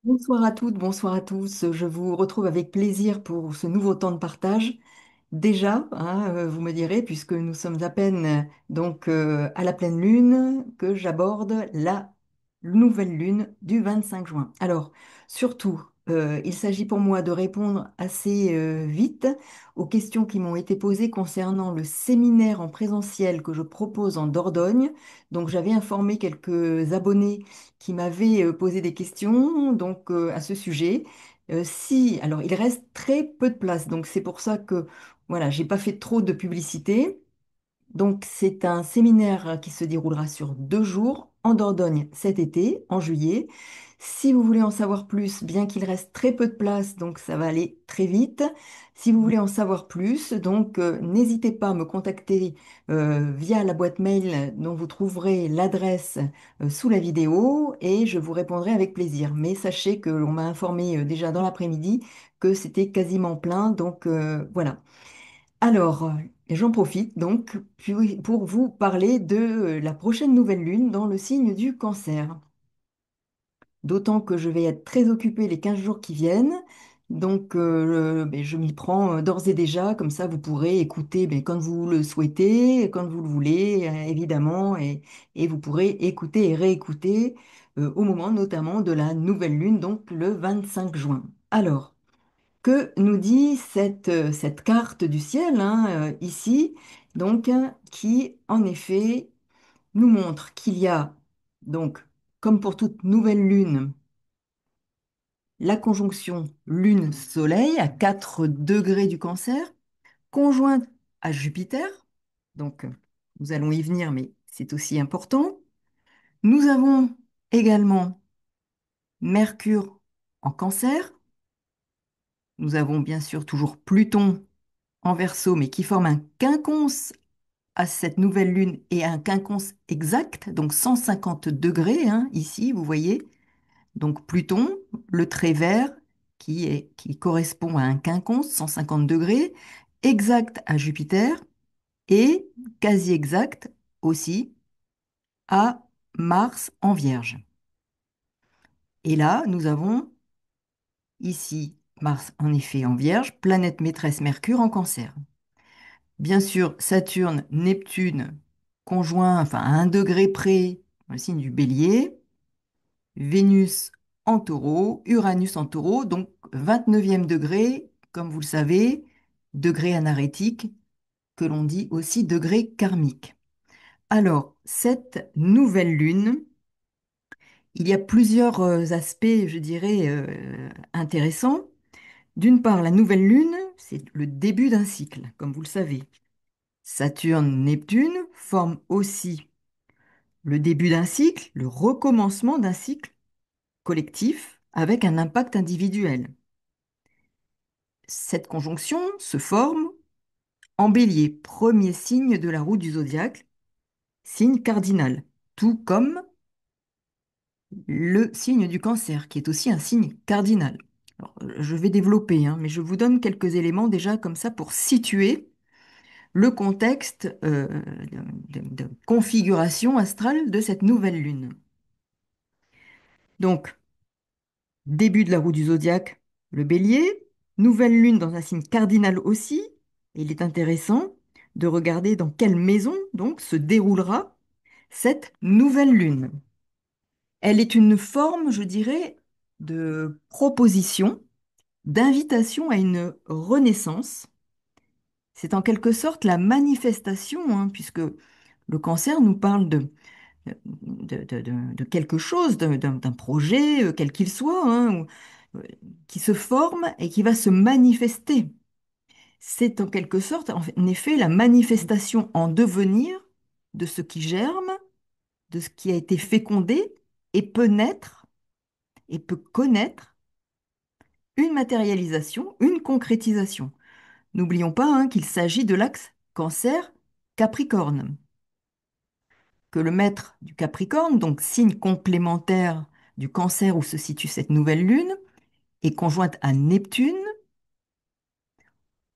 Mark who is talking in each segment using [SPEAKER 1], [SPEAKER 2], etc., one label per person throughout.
[SPEAKER 1] Bonsoir à toutes, bonsoir à tous. Je vous retrouve avec plaisir pour ce nouveau temps de partage. Déjà, hein, vous me direz, puisque nous sommes à peine à la pleine lune, que j'aborde la nouvelle lune du 25 juin. Alors, surtout, il s'agit pour moi de répondre assez vite aux questions qui m'ont été posées concernant le séminaire en présentiel que je propose en Dordogne. Donc, j'avais informé quelques abonnés qui m'avaient posé des questions à ce sujet. Alors, il reste très peu de place, donc c'est pour ça que voilà, j'ai pas fait trop de publicité. Donc, c'est un séminaire qui se déroulera sur 2 jours en Dordogne cet été, en juillet. Si vous voulez en savoir plus, bien qu'il reste très peu de place, donc ça va aller très vite. Si vous voulez en savoir plus, n'hésitez pas à me contacter via la boîte mail dont vous trouverez l'adresse sous la vidéo et je vous répondrai avec plaisir. Mais sachez que l'on m'a informé déjà dans l'après-midi que c'était quasiment plein, voilà. Alors, j'en profite pour vous parler de la prochaine nouvelle lune dans le signe du Cancer. D'autant que je vais être très occupée les 15 jours qui viennent. Je m'y prends d'ores et déjà, comme ça vous pourrez écouter quand vous le souhaitez, quand vous le voulez, évidemment, et vous pourrez écouter et réécouter au moment notamment de la nouvelle lune, donc le 25 juin. Alors, que nous dit cette carte du ciel, hein, ici, qui en effet nous montre qu'il y a, donc, comme pour toute nouvelle lune, la conjonction Lune-Soleil à 4 degrés du Cancer, conjointe à Jupiter, donc nous allons y venir, mais c'est aussi important. Nous avons également Mercure en Cancer, nous avons bien sûr toujours Pluton en Verseau, mais qui forme un quinconce à cette nouvelle lune et un quinconce exact, donc 150 degrés, hein, ici, vous voyez. Donc Pluton, le trait vert, qui correspond à un quinconce, 150 degrés, exact à Jupiter et quasi exact aussi à Mars en Vierge. Et là, nous avons ici Mars en effet en Vierge, planète maîtresse Mercure en Cancer. Bien sûr, Saturne, Neptune, conjoint, enfin à 1 degré près, dans le signe du Bélier, Vénus en Taureau, Uranus en Taureau, donc 29e degré, comme vous le savez, degré anarétique, que l'on dit aussi degré karmique. Alors, cette nouvelle lune, il y a plusieurs aspects, je dirais, intéressants. D'une part, la nouvelle lune, c'est le début d'un cycle, comme vous le savez. Saturne-Neptune forment aussi le début d'un cycle, le recommencement d'un cycle collectif avec un impact individuel. Cette conjonction se forme en Bélier, premier signe de la roue du zodiaque, signe cardinal, tout comme le signe du Cancer, qui est aussi un signe cardinal. Alors, je vais développer, hein, mais je vous donne quelques éléments déjà comme ça pour situer le contexte de configuration astrale de cette nouvelle lune. Donc, début de la roue du zodiaque, le Bélier, nouvelle lune dans un signe cardinal aussi, et il est intéressant de regarder dans quelle maison donc se déroulera cette nouvelle lune. Elle est une forme, je dirais, de proposition, d'invitation à une renaissance. C'est en quelque sorte la manifestation, hein, puisque le cancer nous parle de quelque chose, d'un projet, quel qu'il soit, hein, euh, qui se forme et qui va se manifester. C'est en quelque sorte, en effet, la manifestation en devenir de ce qui germe, de ce qui a été fécondé et peut naître et peut connaître une matérialisation, une concrétisation. N'oublions pas, hein, qu'il s'agit de l'axe Cancer-Capricorne, que le maître du Capricorne, donc signe complémentaire du Cancer où se situe cette nouvelle lune, est conjointe à Neptune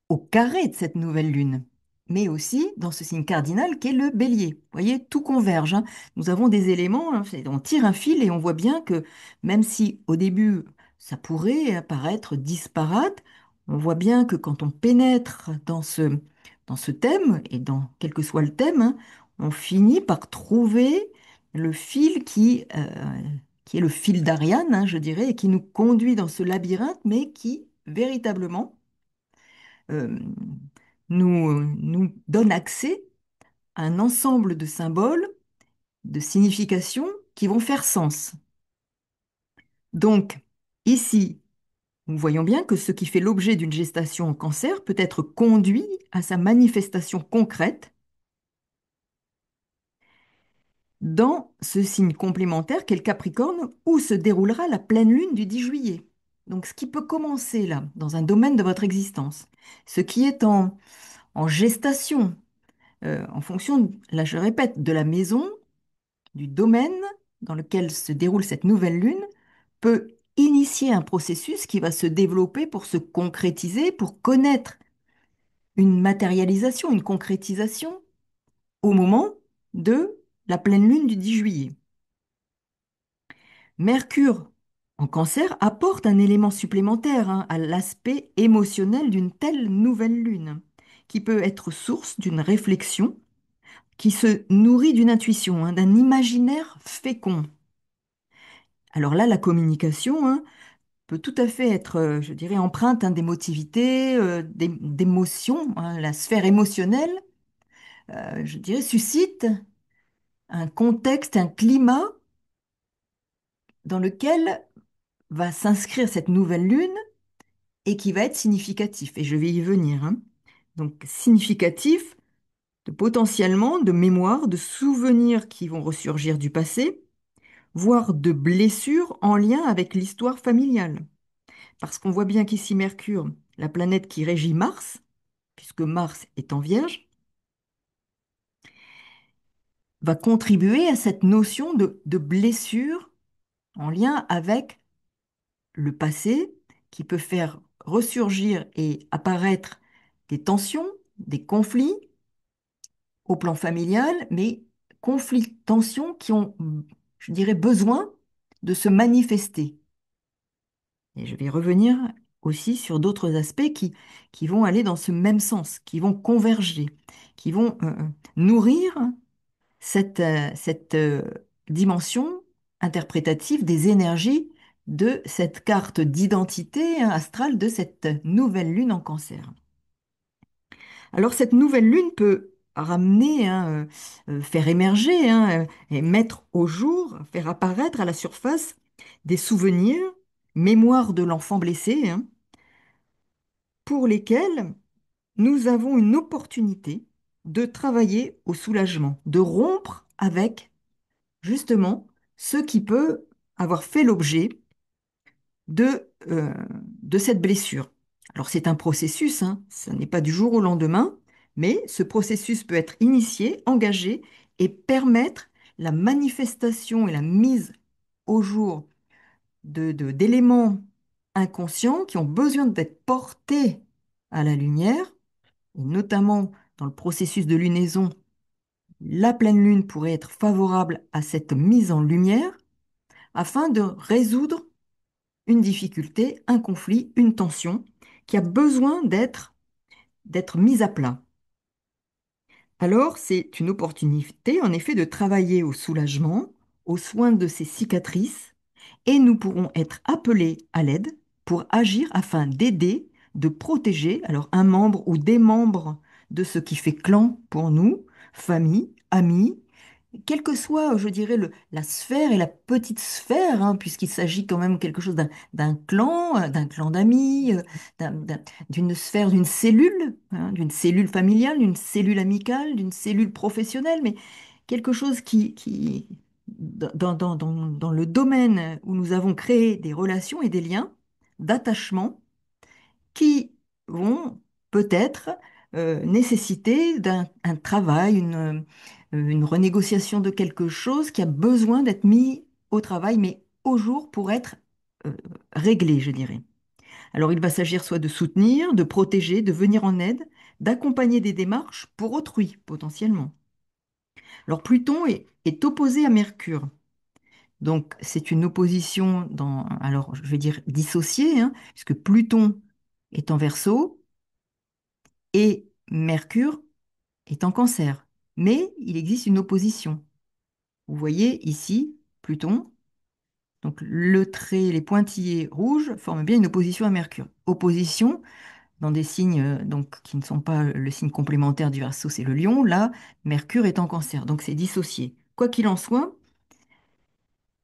[SPEAKER 1] au carré de cette nouvelle lune, mais aussi dans ce signe cardinal qu'est le Bélier. Vous voyez, tout converge, hein. Nous avons des éléments, hein, on tire un fil et on voit bien que même si au début ça pourrait paraître disparate. On voit bien que quand on pénètre dans ce thème, et dans quel que soit le thème, hein, on finit par trouver le fil qui est le fil d'Ariane, hein, je dirais, et qui nous conduit dans ce labyrinthe, mais qui véritablement euh, nous donne accès à un ensemble de symboles, de significations qui vont faire sens. Donc, ici, nous voyons bien que ce qui fait l'objet d'une gestation en cancer peut être conduit à sa manifestation concrète dans ce signe complémentaire qu'est le Capricorne où se déroulera la pleine lune du 10 juillet. Donc, ce qui peut commencer là, dans un domaine de votre existence, ce qui est en gestation, en fonction, là je répète, de la maison, du domaine dans lequel se déroule cette nouvelle lune, peut initier un processus qui va se développer pour se concrétiser, pour connaître une matérialisation, une concrétisation au moment de la pleine lune du 10 juillet. Mercure en cancer apporte un élément supplémentaire hein, à l'aspect émotionnel d'une telle nouvelle lune, qui peut être source d'une réflexion qui se nourrit d'une intuition, hein, d'un imaginaire fécond. Alors là, la communication hein, peut tout à fait être, je dirais, empreinte hein, d'émotivité, d'émotion. Hein. La sphère émotionnelle, je dirais, suscite un contexte, un climat dans lequel va s'inscrire cette nouvelle lune et qui va être significatif. Et je vais y venir. Hein. Donc, significatif de potentiellement de mémoires, de souvenirs qui vont ressurgir du passé, voire de blessures en lien avec l'histoire familiale. Parce qu'on voit bien qu'ici Mercure, la planète qui régit Mars, puisque Mars est en Vierge, va contribuer à cette notion de blessure en lien avec le passé qui peut faire ressurgir et apparaître des tensions, des conflits au plan familial, mais conflits, tensions qui ont, je dirais, besoin de se manifester. Et je vais revenir aussi sur d'autres aspects qui vont aller dans ce même sens, qui vont converger, qui vont nourrir cette dimension interprétative des énergies de cette carte d'identité hein, astrale de cette nouvelle lune en cancer. Alors cette nouvelle lune peut ramener, hein, faire émerger hein, et mettre au jour, faire apparaître à la surface des souvenirs, mémoires de l'enfant blessé, hein, pour lesquels nous avons une opportunité de travailler au soulagement, de rompre avec justement ce qui peut avoir fait l'objet de, de cette blessure. Alors c'est un processus, hein, ce n'est pas du jour au lendemain, mais ce processus peut être initié, engagé et permettre la manifestation et la mise au jour d'éléments inconscients qui ont besoin d'être portés à la lumière, et notamment dans le processus de lunaison, la pleine lune pourrait être favorable à cette mise en lumière afin de résoudre une difficulté, un conflit, une tension qui a besoin d'être mise à plat. Alors, c'est une opportunité, en effet, de travailler au soulagement, aux soins de ces cicatrices, et nous pourrons être appelés à l'aide pour agir afin d'aider, de protéger, alors un membre ou des membres de ce qui fait clan pour nous, famille, amis, quelle que soit, je dirais, la sphère et la petite sphère, hein, puisqu'il s'agit quand même quelque chose d'un clan d'amis, d'une sphère, d'une cellule, hein, d'une cellule familiale, d'une cellule amicale, d'une cellule professionnelle, mais quelque chose dans le domaine où nous avons créé des relations et des liens d'attachement qui vont peut-être nécessiter un travail, une renégociation de quelque chose qui a besoin d'être mis au travail, mais au jour pour être euh, réglé, je dirais. Alors il va s'agir soit de soutenir, de protéger, de venir en aide, d'accompagner des démarches pour autrui, potentiellement. Alors Pluton est opposé à Mercure, Donc, c'est une opposition dans, alors je vais dire dissociée, hein, puisque Pluton est en Verseau et Mercure est en Cancer. Mais il existe une opposition. Vous voyez ici Pluton, donc le trait, les pointillés rouges forment bien une opposition à Mercure. Opposition dans des signes donc, qui ne sont pas le signe complémentaire du Verseau, c'est le Lion. Là, Mercure est en Cancer, donc c'est dissocié. Quoi qu'il en soit,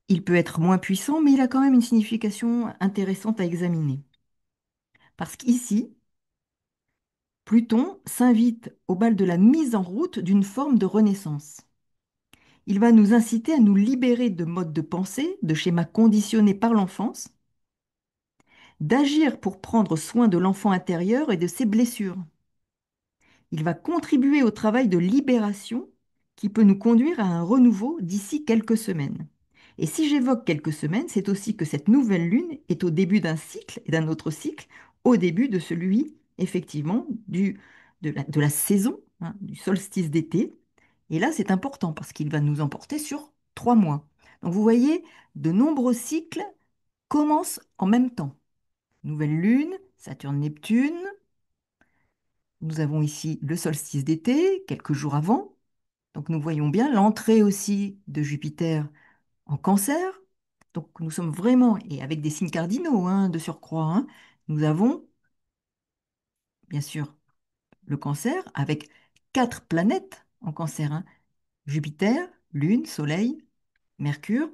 [SPEAKER 1] il peut être moins puissant, mais il a quand même une signification intéressante à examiner. Parce qu'ici, Pluton s'invite au bal de la mise en route d'une forme de renaissance. Il va nous inciter à nous libérer de modes de pensée, de schémas conditionnés par l'enfance, d'agir pour prendre soin de l'enfant intérieur et de ses blessures. Il va contribuer au travail de libération qui peut nous conduire à un renouveau d'ici quelques semaines. Et si j'évoque quelques semaines, c'est aussi que cette nouvelle lune est au début d'un cycle et d'un autre cycle, au début de celui, effectivement, de la saison, hein, du solstice d'été. Et là, c'est important parce qu'il va nous emporter sur 3 mois. Donc vous voyez, de nombreux cycles commencent en même temps. Nouvelle lune, Saturne-Neptune. Nous avons ici le solstice d'été, quelques jours avant. Donc nous voyons bien l'entrée aussi de Jupiter en Cancer. Donc nous sommes vraiment, et avec des signes cardinaux hein, de surcroît, hein, nous avons bien sûr le Cancer avec 4 planètes en Cancer, hein. Jupiter, Lune, Soleil, Mercure,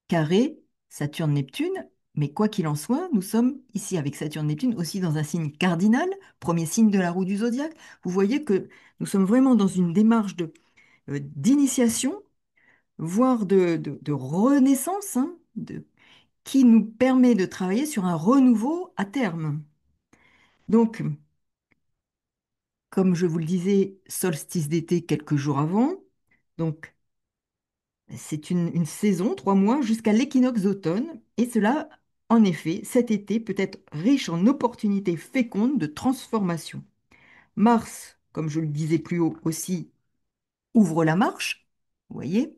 [SPEAKER 1] carré, Saturne, Neptune. Mais quoi qu'il en soit, nous sommes ici avec Saturne, Neptune aussi dans un signe cardinal, premier signe de la roue du zodiaque. Vous voyez que nous sommes vraiment dans une démarche d'initiation, voire de renaissance, hein, qui nous permet de travailler sur un renouveau à terme. Donc, comme je vous le disais, solstice d'été quelques jours avant. Donc, c'est une saison, 3 mois, jusqu'à l'équinoxe d'automne. Et cela, en effet, cet été peut être riche en opportunités fécondes de transformation. Mars, comme je le disais plus haut aussi, ouvre la marche. Vous voyez,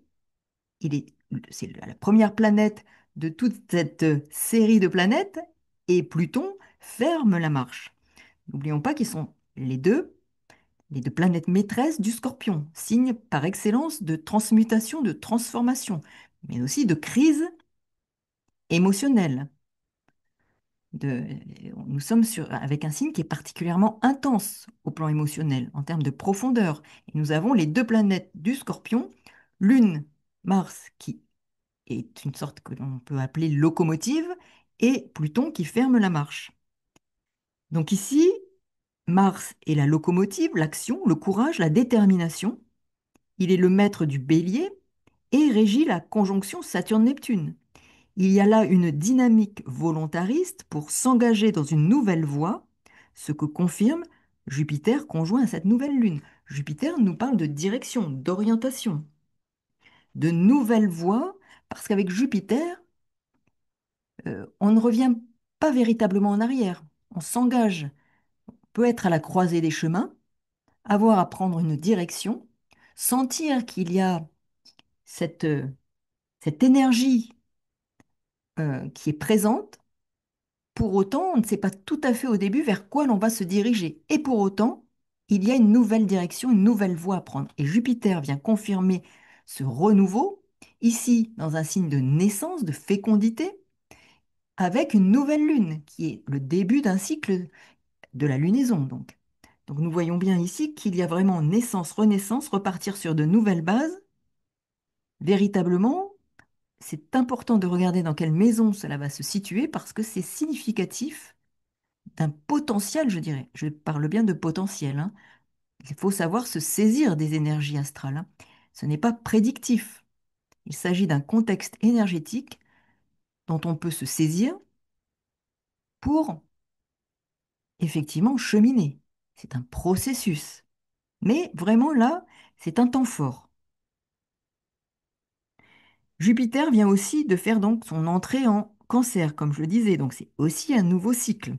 [SPEAKER 1] c'est la première planète de toute cette série de planètes. Et Pluton ferme la marche. N'oublions pas qu'ils sont les deux planètes maîtresses du Scorpion, signe par excellence de transmutation, de transformation, mais aussi de crise émotionnelle. De, nous sommes avec un signe qui est particulièrement intense au plan émotionnel, en termes de profondeur. Et nous avons les deux planètes du Scorpion, Lune, Mars, qui est une sorte que l'on peut appeler locomotive, et Pluton qui ferme la marche. Donc ici, Mars est la locomotive, l'action, le courage, la détermination. Il est le maître du Bélier et régit la conjonction Saturne-Neptune. Il y a là une dynamique volontariste pour s'engager dans une nouvelle voie, ce que confirme Jupiter conjoint à cette nouvelle lune. Jupiter nous parle de direction, d'orientation, de nouvelle voie, parce qu'avec Jupiter, on ne revient pas véritablement en arrière. On s'engage, peut être à la croisée des chemins, avoir à prendre une direction, sentir qu'il y a cette énergie qui est présente. Pour autant, on ne sait pas tout à fait au début vers quoi l'on va se diriger. Et pour autant, il y a une nouvelle direction, une nouvelle voie à prendre. Et Jupiter vient confirmer ce renouveau, ici dans un signe de naissance, de fécondité, avec une nouvelle lune, qui est le début d'un cycle de la lunaison. Donc nous voyons bien ici qu'il y a vraiment naissance, renaissance, repartir sur de nouvelles bases. Véritablement, c'est important de regarder dans quelle maison cela va se situer parce que c'est significatif d'un potentiel, je dirais. Je parle bien de potentiel, hein. Il faut savoir se saisir des énergies astrales, hein. Ce n'est pas prédictif. Il s'agit d'un contexte énergétique dont on peut se saisir pour effectivement cheminer. C'est un processus. Mais vraiment là, c'est un temps fort. Jupiter vient aussi de faire donc son entrée en Cancer, comme je le disais, donc c'est aussi un nouveau cycle.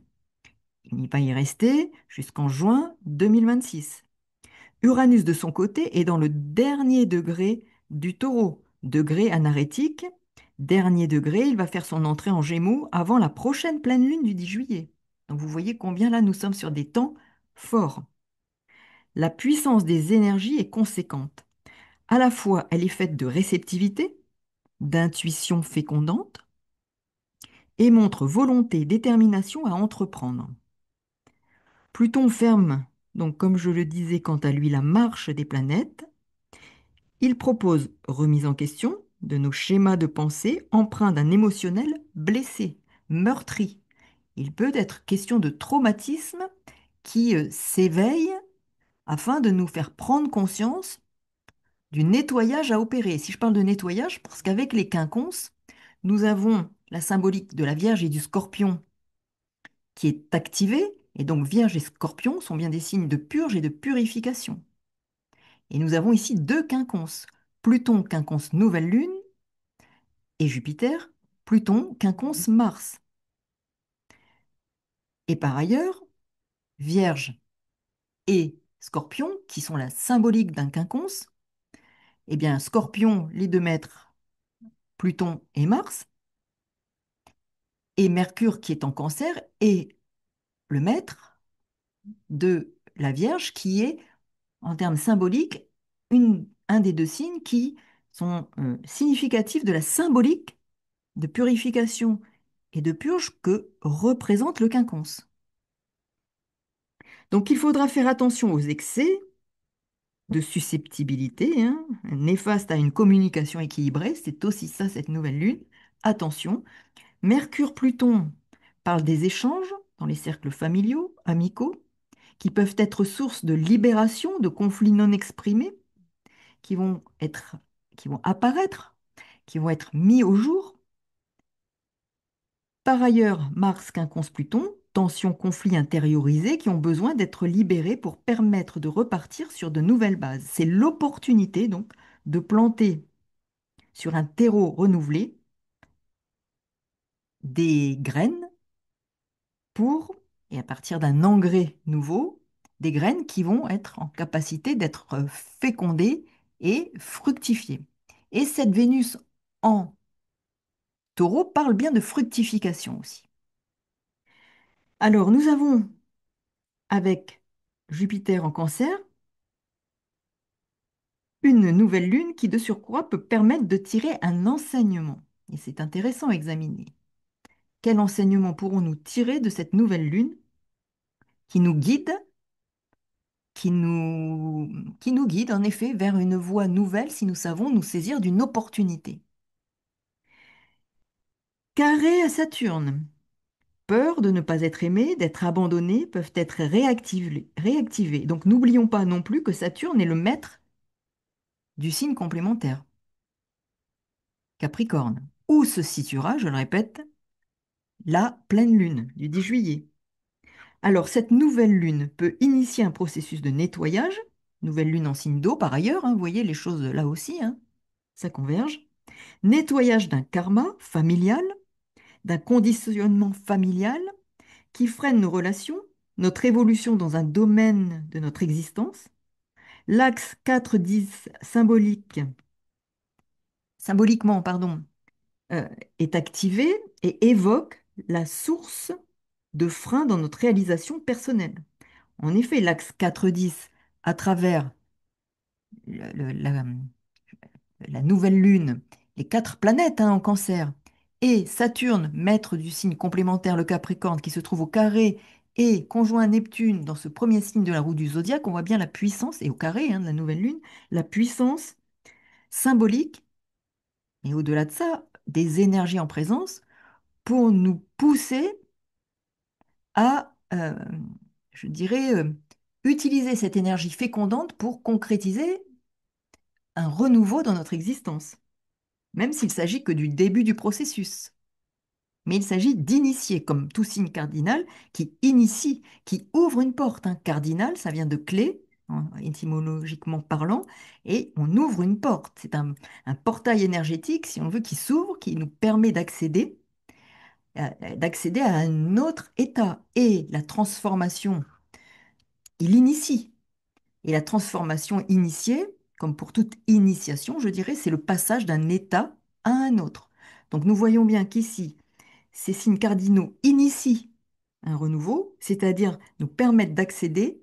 [SPEAKER 1] Il va y rester jusqu'en juin 2026. Uranus, de son côté, est dans le dernier degré du Taureau, degré anarétique, Dernier degré, il va faire son entrée en Gémeaux avant la prochaine pleine lune du 10 juillet. Donc vous voyez combien là nous sommes sur des temps forts. La puissance des énergies est conséquente. À la fois, elle est faite de réceptivité, d'intuition fécondante et montre volonté et détermination à entreprendre. Pluton ferme, donc comme je le disais quant à lui, la marche des planètes. Il propose remise en question de nos schémas de pensée empreints d'un émotionnel blessé, meurtri. Il peut être question de traumatisme qui s'éveille afin de nous faire prendre conscience du nettoyage à opérer. Si je parle de nettoyage, parce qu'avec les quinconces, nous avons la symbolique de la Vierge et du Scorpion qui est activée, et donc Vierge et Scorpion sont bien des signes de purge et de purification. Et nous avons ici deux quinconces, Pluton, quinconce nouvelle lune, et Jupiter, Pluton, quinconce Mars. Et par ailleurs, Vierge et Scorpion, qui sont la symbolique d'un quinconce, eh bien Scorpion, les deux maîtres, Pluton et Mars, et Mercure qui est en Cancer, et le maître de la Vierge qui est, en termes symboliques, un des deux signes qui sont significatifs de la symbolique de purification et de purge que représente le quinconce. Donc il faudra faire attention aux excès de susceptibilité, hein, néfaste à une communication équilibrée, c'est aussi ça cette nouvelle lune. Attention, Mercure-Pluton parle des échanges dans les cercles familiaux, amicaux, qui peuvent être source de libération de conflits non exprimés, qui vont être, qui vont apparaître, qui vont être mis au jour. Par ailleurs, Mars quinconce Pluton, tensions, conflits intériorisés qui ont besoin d'être libérés pour permettre de repartir sur de nouvelles bases. C'est l'opportunité donc de planter sur un terreau renouvelé des graines pour, et à partir d'un engrais nouveau, des graines qui vont être en capacité d'être fécondées et fructifiées. Et cette Vénus en taureau parle bien de fructification aussi. Alors, nous avons avec Jupiter en Cancer une nouvelle lune qui, de surcroît, peut permettre de tirer un enseignement. Et c'est intéressant à examiner. Quel enseignement pourrons-nous tirer de cette nouvelle lune qui nous guide, qui nous guide en effet vers une voie nouvelle si nous savons nous saisir d'une opportunité. Carré à Saturne. Peur de ne pas être aimé, d'être abandonné, peuvent être réactivés. Donc n'oublions pas non plus que Saturne est le maître du signe complémentaire, Capricorne, où se situera, je le répète, la pleine lune du 10 juillet. Alors cette nouvelle lune peut initier un processus de nettoyage, nouvelle lune en signe d'eau par ailleurs, hein, vous voyez les choses là aussi, hein, ça converge. Nettoyage d'un karma familial, d'un conditionnement familial qui freine nos relations, notre évolution dans un domaine de notre existence. L'axe 4-10 symboliquement, pardon, est activé et évoque la source de frein dans notre réalisation personnelle. En effet, l'axe 4-10, à travers le- le- la, la nouvelle lune, les quatre planètes hein, en Cancer, et Saturne, maître du signe complémentaire, le Capricorne, qui se trouve au carré, et conjoint à Neptune dans ce premier signe de la roue du zodiaque, on voit bien la puissance, et au carré hein, de la nouvelle lune, la puissance symbolique, et au-delà de ça, des énergies en présence pour nous pousser à, je dirais, utiliser cette énergie fécondante pour concrétiser un renouveau dans notre existence, même s'il s'agit que du début du processus. Mais il s'agit d'initier, comme tout signe cardinal, qui initie, qui ouvre une porte. Un cardinal, ça vient de clé, hein, étymologiquement parlant, et on ouvre une porte. C'est un portail énergétique, si on veut, qui s'ouvre, qui nous permet d'accéder à un autre état. Et la transformation, il initie. Et la transformation initiée, comme pour toute initiation, je dirais, c'est le passage d'un état à un autre. Donc nous voyons bien qu'ici, ces signes cardinaux initient un renouveau, c'est-à-dire nous permettent d'accéder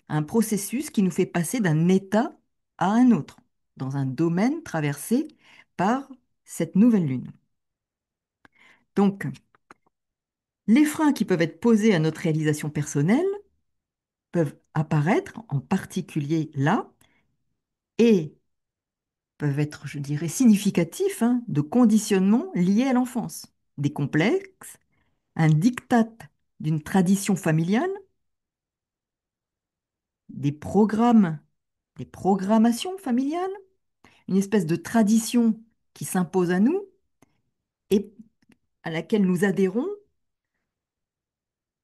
[SPEAKER 1] à un processus qui nous fait passer d'un état à un autre, dans un domaine traversé par cette nouvelle lune. Donc, les freins qui peuvent être posés à notre réalisation personnelle peuvent apparaître, en particulier là, et peuvent être, je dirais, significatifs de conditionnements liés à l'enfance, des complexes, un diktat d'une tradition familiale, des programmes, des programmations familiales, une espèce de tradition qui s'impose à nous et à laquelle nous adhérons,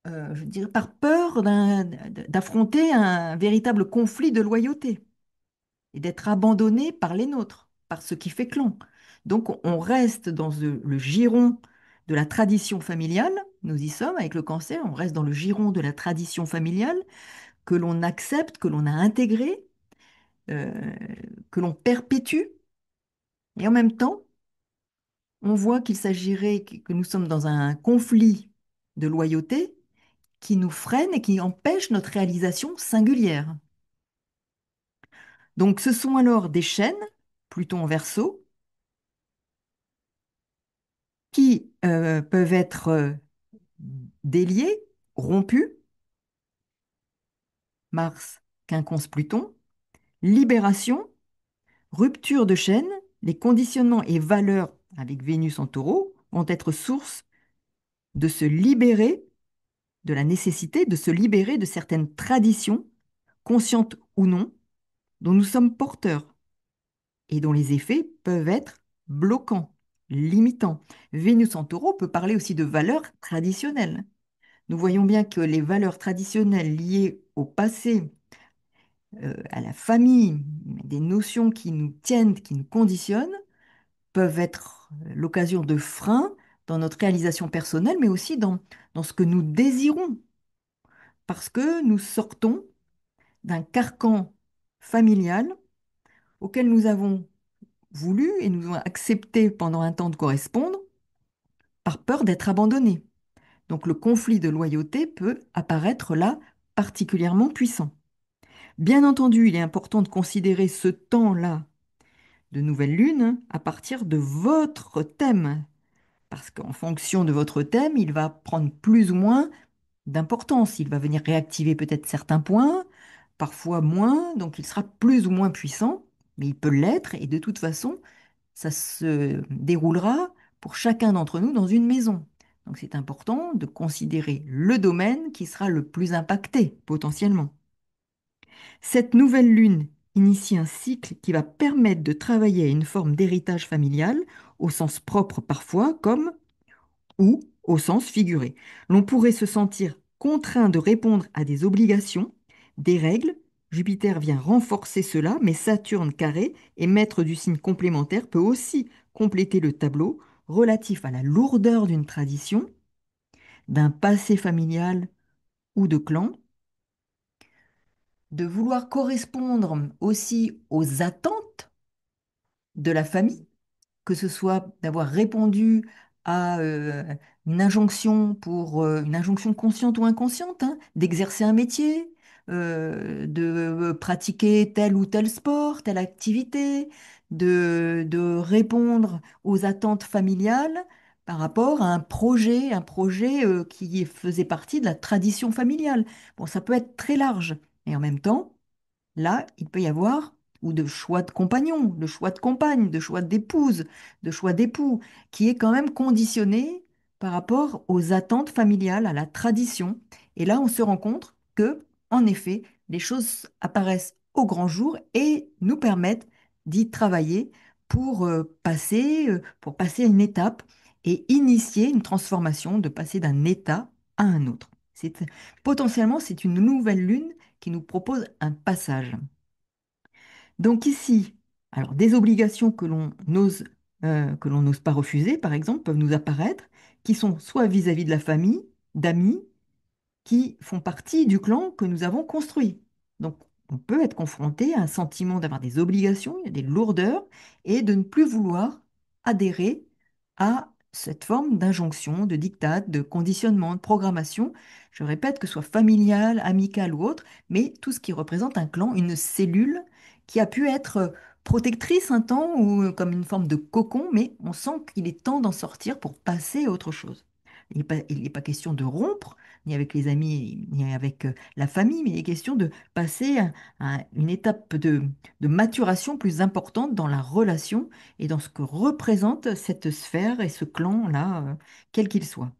[SPEAKER 1] je dirais, par peur d'affronter un véritable conflit de loyauté et d'être abandonné par les nôtres, par ce qui fait clan. Donc on reste dans le giron de la tradition familiale, nous y sommes avec le cancer, on reste dans le giron de la tradition familiale que l'on accepte, que l'on a intégré, euh, que l'on perpétue, et en même temps, on voit qu'il s'agirait que nous sommes dans un conflit de loyauté qui nous freine et qui empêche notre réalisation singulière. Donc ce sont alors des chaînes, Pluton en Verseau, qui peuvent être déliées, rompues, Mars, Quinconce, Pluton, libération, rupture de chaîne, les conditionnements et valeurs avec Vénus en Taureau vont être source de se libérer de la nécessité de se libérer de certaines traditions, conscientes ou non, dont nous sommes porteurs et dont les effets peuvent être bloquants, limitants. Vénus en Taureau peut parler aussi de valeurs traditionnelles. Nous voyons bien que les valeurs traditionnelles liées au passé, à la famille, des notions qui nous tiennent, qui nous conditionnent, peuvent être l'occasion de freins dans notre réalisation personnelle, mais aussi dans ce que nous désirons, parce que nous sortons d'un carcan familial auquel nous avons voulu et nous avons accepté pendant un temps de correspondre par peur d'être abandonnés. Donc le conflit de loyauté peut apparaître là particulièrement puissant. Bien entendu, il est important de considérer ce temps-là de nouvelle lune à partir de votre thème, parce qu'en fonction de votre thème, il va prendre plus ou moins d'importance. Il va venir réactiver peut-être certains points, parfois moins, donc il sera plus ou moins puissant, mais il peut l'être, et de toute façon, ça se déroulera pour chacun d'entre nous dans une maison. Donc c'est important de considérer le domaine qui sera le plus impacté potentiellement. Cette nouvelle lune initie un cycle qui va permettre de travailler à une forme d'héritage familial, au sens propre parfois, comme ou au sens figuré. L'on pourrait se sentir contraint de répondre à des obligations, des règles. Jupiter vient renforcer cela, mais Saturne carré et maître du signe complémentaire peut aussi compléter le tableau relatif à la lourdeur d'une tradition, d'un passé familial ou de clan, de vouloir correspondre aussi aux attentes de la famille, que ce soit d'avoir répondu à une injonction une injonction consciente ou inconsciente, d'exercer un métier, de pratiquer tel ou tel sport, telle activité, de répondre aux attentes familiales par rapport à un projet qui faisait partie de la tradition familiale. Bon, ça peut être très large. Et en même temps, là, il peut y avoir, ou de choix de compagnon, de choix de compagne, de choix d'épouse, de choix d'époux, qui est quand même conditionné par rapport aux attentes familiales, à la tradition. Et là, on se rend compte que, en effet, les choses apparaissent au grand jour et nous permettent d'y travailler pour passer à une étape et initier une transformation, de passer d'un état à un autre. Potentiellement, c'est une nouvelle lune qui nous propose un passage. Donc ici, alors des obligations que l'on n'ose pas refuser, par exemple, peuvent nous apparaître, qui sont soit vis-à-vis de la famille, d'amis, qui font partie du clan que nous avons construit. Donc on peut être confronté à un sentiment d'avoir des obligations, il y a des lourdeurs, et de ne plus vouloir adhérer à cette forme d'injonction, de diktat, de conditionnement, de programmation. Je répète, que ce soit familial, amical ou autre, mais tout ce qui représente un clan, une cellule qui a pu être protectrice un temps ou comme une forme de cocon, mais on sent qu'il est temps d'en sortir pour passer à autre chose. Il n'est pas question de rompre, ni avec les amis, ni avec la famille, mais il est question de passer à une étape de maturation plus importante dans la relation et dans ce que représente cette sphère et ce clan-là, quel qu'il soit.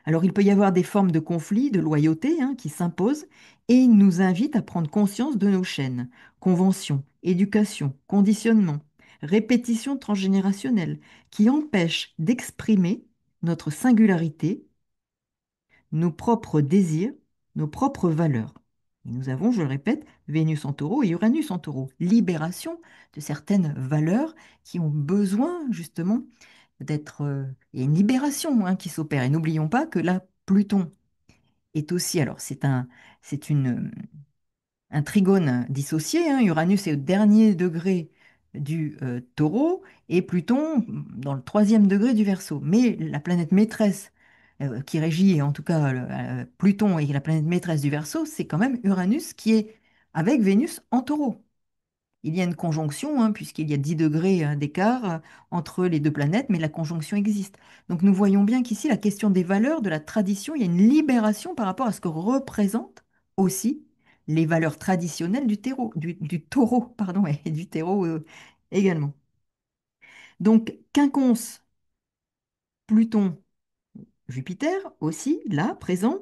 [SPEAKER 1] Alors il peut y avoir des formes de conflit, de loyauté qui s'imposent et il nous invite à prendre conscience de nos chaînes, conventions, éducation, conditionnement, répétition transgénérationnelle qui empêchent d'exprimer notre singularité, nos propres désirs, nos propres valeurs. Et nous avons, je le répète, Vénus en taureau et Uranus en taureau. Libération de certaines valeurs qui ont besoin justement d'être... Il y a une libération qui s'opère. Et n'oublions pas que là, Pluton est aussi... Alors, c'est un trigone dissocié. Uranus est au dernier degré du taureau et Pluton dans le troisième degré du Verseau. Mais la planète maîtresse qui régit en tout cas Pluton et la planète maîtresse du Verseau, c'est quand même Uranus qui est avec Vénus en taureau. Il y a une conjonction, puisqu'il y a 10 degrés d'écart entre les deux planètes, mais la conjonction existe. Donc nous voyons bien qu'ici, la question des valeurs, de la tradition, il y a une libération par rapport à ce que représentent aussi les valeurs traditionnelles du taureau, pardon, et du terreau également. Donc quinconce, Pluton, Jupiter aussi, là, présent.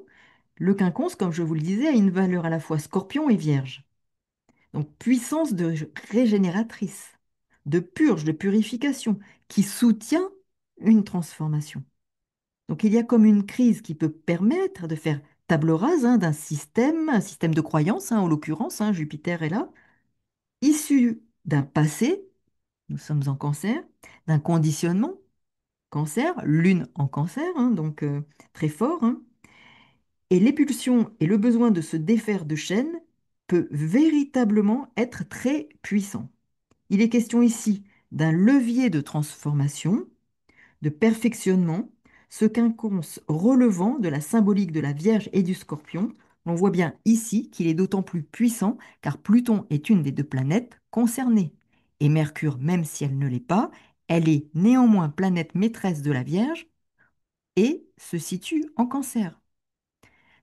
[SPEAKER 1] Le quinconce, comme je vous le disais, a une valeur à la fois scorpion et vierge. Donc puissance de régénératrice, de purge, de purification, qui soutient une transformation. Donc il y a comme une crise qui peut permettre de faire table rase d'un système, un système de croyance, en l'occurrence, Jupiter est là, issu d'un passé, nous sommes en cancer, d'un conditionnement, cancer, lune en cancer, donc très fort, et l'épulsion et le besoin de se défaire de chaînes peut véritablement être très puissant. Il est question ici d'un levier de transformation, de perfectionnement, ce quinconce relevant de la symbolique de la Vierge et du Scorpion. On voit bien ici qu'il est d'autant plus puissant car Pluton est une des deux planètes concernées. Et Mercure, même si elle ne l'est pas, elle est néanmoins planète maîtresse de la Vierge et se situe en Cancer.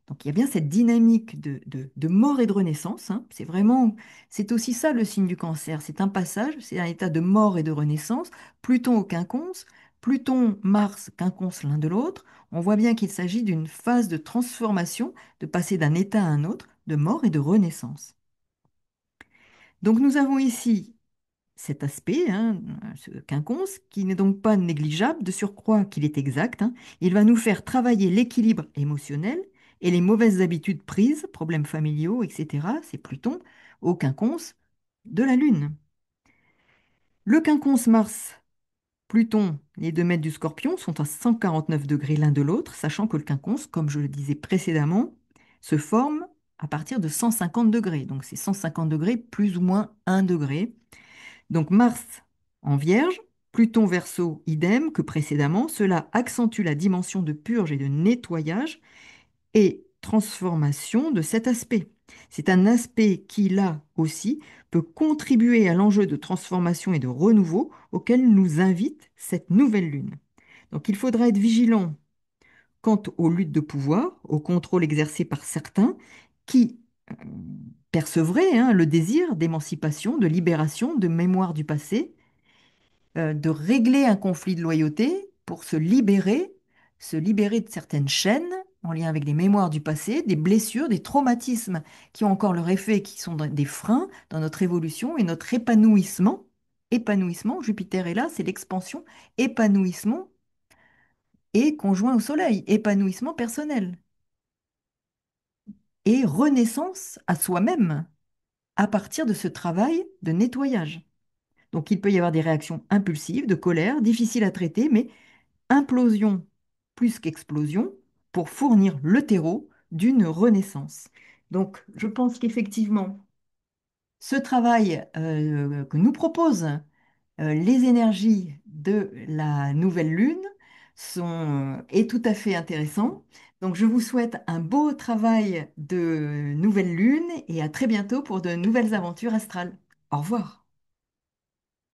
[SPEAKER 1] Donc il y a bien cette dynamique de mort et de renaissance. C'est vraiment, c'est aussi ça le signe du cancer. C'est un passage, c'est un état de mort et de renaissance. Pluton au quinconce, Pluton, Mars, quinconce l'un de l'autre. On voit bien qu'il s'agit d'une phase de transformation, de passer d'un état à un autre, de mort et de renaissance. Donc nous avons ici cet aspect, ce quinconce, qui n'est donc pas négligeable, de surcroît qu'il est exact. Il va nous faire travailler l'équilibre émotionnel et les mauvaises habitudes prises, problèmes familiaux, etc. C'est Pluton au quinconce de la Lune. Le quinconce Mars, Pluton, les 2 mètres du Scorpion sont à 149 degrés l'un de l'autre, sachant que le quinconce, comme je le disais précédemment, se forme à partir de 150 degrés. Donc c'est 150 degrés plus ou moins 1 degré. Donc Mars en Vierge, Pluton Verseau, idem que précédemment, cela accentue la dimension de purge et de nettoyage et transformation de cet aspect. C'est un aspect qui, là aussi, peut contribuer à l'enjeu de transformation et de renouveau auquel nous invite cette nouvelle lune. Donc il faudra être vigilant quant aux luttes de pouvoir, au contrôle exercé par certains qui percevraient le désir d'émancipation, de libération, de mémoire du passé, de régler un conflit de loyauté pour se libérer de certaines chaînes en lien avec des mémoires du passé, des blessures, des traumatismes qui ont encore leur effet, qui sont des freins dans notre évolution et notre épanouissement. Épanouissement, Jupiter est là, c'est l'expansion, épanouissement et conjoint au Soleil, épanouissement personnel et renaissance à soi-même à partir de ce travail de nettoyage. Donc il peut y avoir des réactions impulsives, de colère, difficiles à traiter, mais implosion plus qu'explosion pour fournir le terreau d'une renaissance. Donc, je pense qu'effectivement, ce travail que nous propose les énergies de la nouvelle lune est tout à fait intéressant. Donc, je vous souhaite un beau travail de nouvelle lune et à très bientôt pour de nouvelles aventures astrales. Au revoir.